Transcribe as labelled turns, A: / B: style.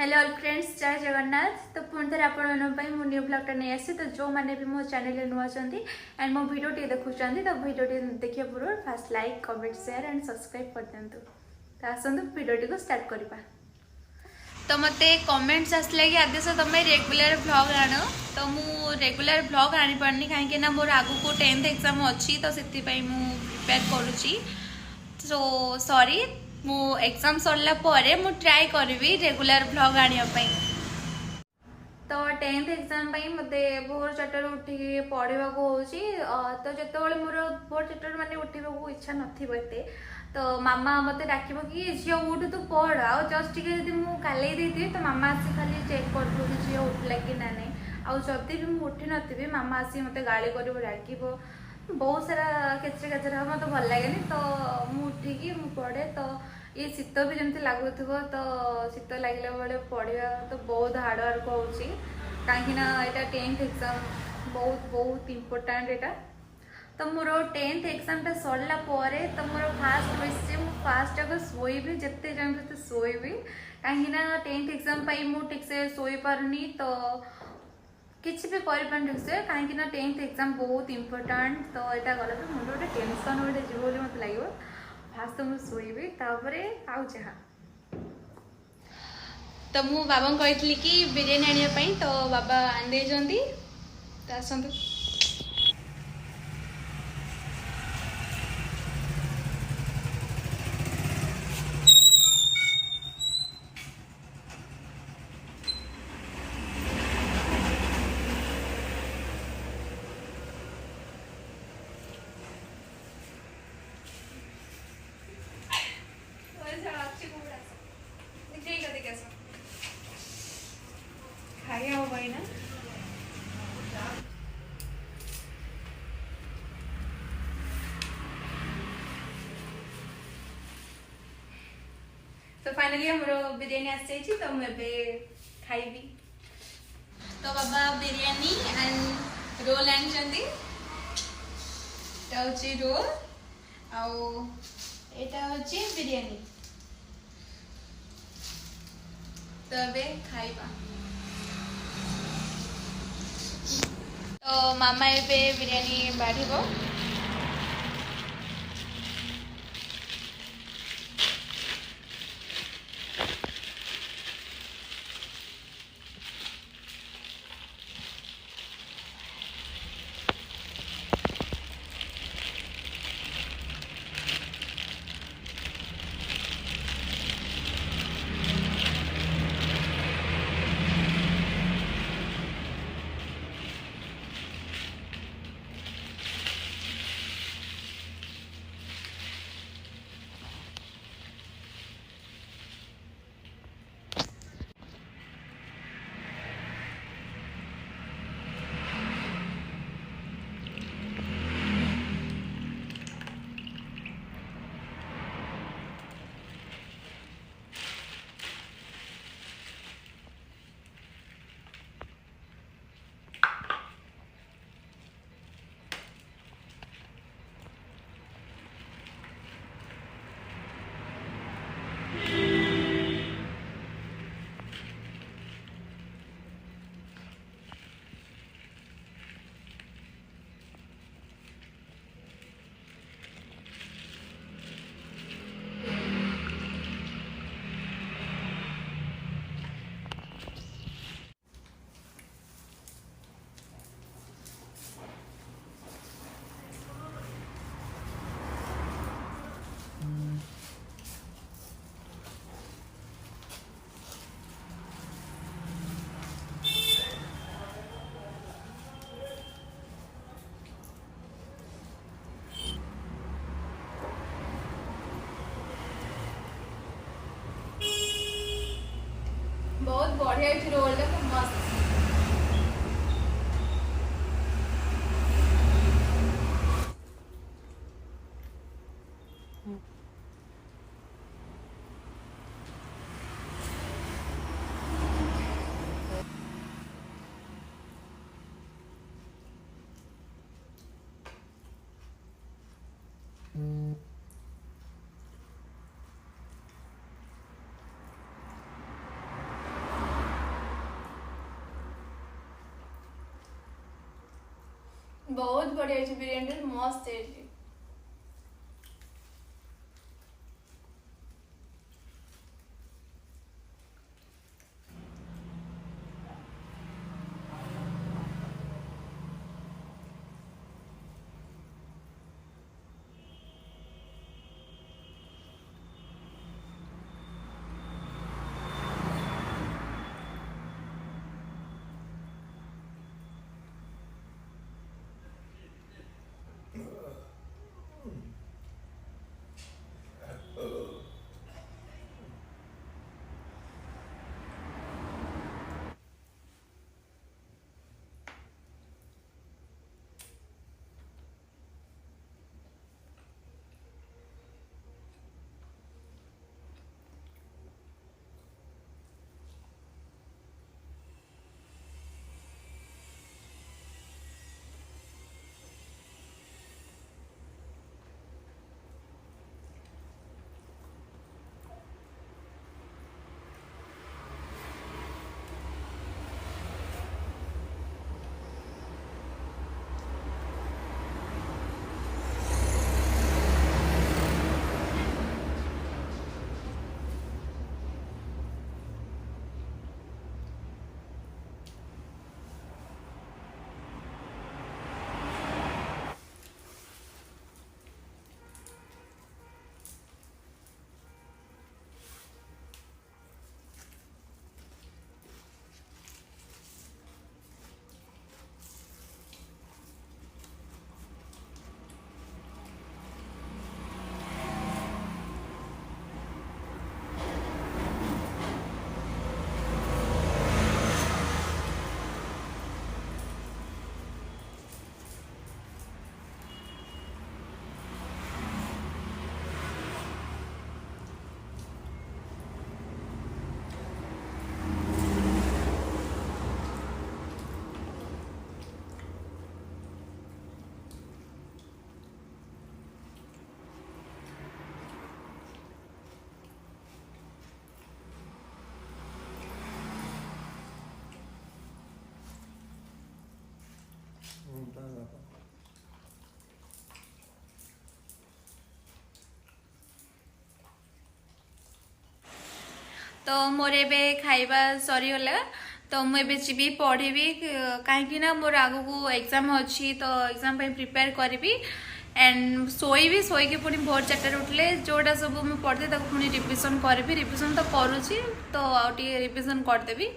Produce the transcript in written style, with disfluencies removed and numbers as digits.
A: Hello all friends, जय जगन्नाथ। तो पुणी थे आपण मु न्यू ब्लॉगटा नहीं आसी। तो जो मैंने भी मो चैनल नुआ एंड मो वीडियो देखुं तो वीडियो देखिए पूर्व fast like comment share and subscribe कर दिंतु। तो आसतु वीडियो को स्टार्ट करवा। तो मत कमेंट्स आसले कि आदेश तुम रेगुलर ब्लॉग आण। तो मु रेगुलर ब्लॉग आनी पारनी कहीं मोर आगु को 10th एग्जाम अच्छी। तो से प्रिपेयर करुच्ची। सो सॉरी, मु एग्जाम सरला परे मु ट्राई करबी रेगुलर ब्लॉग आनिया पई। तो 10th एग्जाम मत भोर 4 उठिक पढ़ा को तो जो मोर भोर 4 माने उठा इच्छा नए तो मामा मत डाक कि झील उठ तू पढ़ आ जस्ट टी काले देती तो मामा आसी खाली चेक कर झील उठला कि ना नहीं। आदि भी मुझे उठी नी मामा आसी मत गाड़ी कर डाक बहुत सारा केचरे केचरे मत भल लगे। तो मुठिकी पढ़े। तो ये शीत भी जमी लगुव तो शीत लगे बेले पढ़ा तो बहुत हार्डवर्क हो कहीं 10th एग्जाम बहुत बहुत इम्पोर्टाट यहाँ। तो मोर 10th एग्जाम सरला तो मोर फास्ट विश फास्ट आगे शोबी जिते चाहे शोबी कहीं 10th एग्जाम मुझे ठीक से शोई पारनी। तो किसी भी ठीक से कहीं 10th एग्जाम बहुत इम्पोर्टाट। तो यहाँ गला तो मुझे गोटे टेनसन गोटे जीव मत लगे। फास्ट तो मुझे शोबी तापर आउ जहाँ। तो मु बाबा कही कि बिरयानी आने तो बाबा आंदे तो आसतु। खाया हो भाई ना। तो फाइनली हमरो बिरयानी आसी तो मुझे खाइबी। तो बाबा बिरयानी एंड रोल आनी रोल आटा हूँ बिरयानी। तो अबे खाइबा। तो मामा ए बिरयानी बाढ़। बहुत बढ़िया रोल मस्त। बहुत बढ़िया बिरयानी मस्त है। तो मोर ए खाइबा सरीगला तो मुझे जी पढ़ी कहीं मोर आग को एग्जाम अच्छी तो एग्जाम प्रिपेयर करी एंड शोबी शोक पुणी भोर 4 उठले जोटा सब मुझे पढ़ी पुणी रिविजन करी रिविजन तो करुँची तो आउे रिविजन करदेवी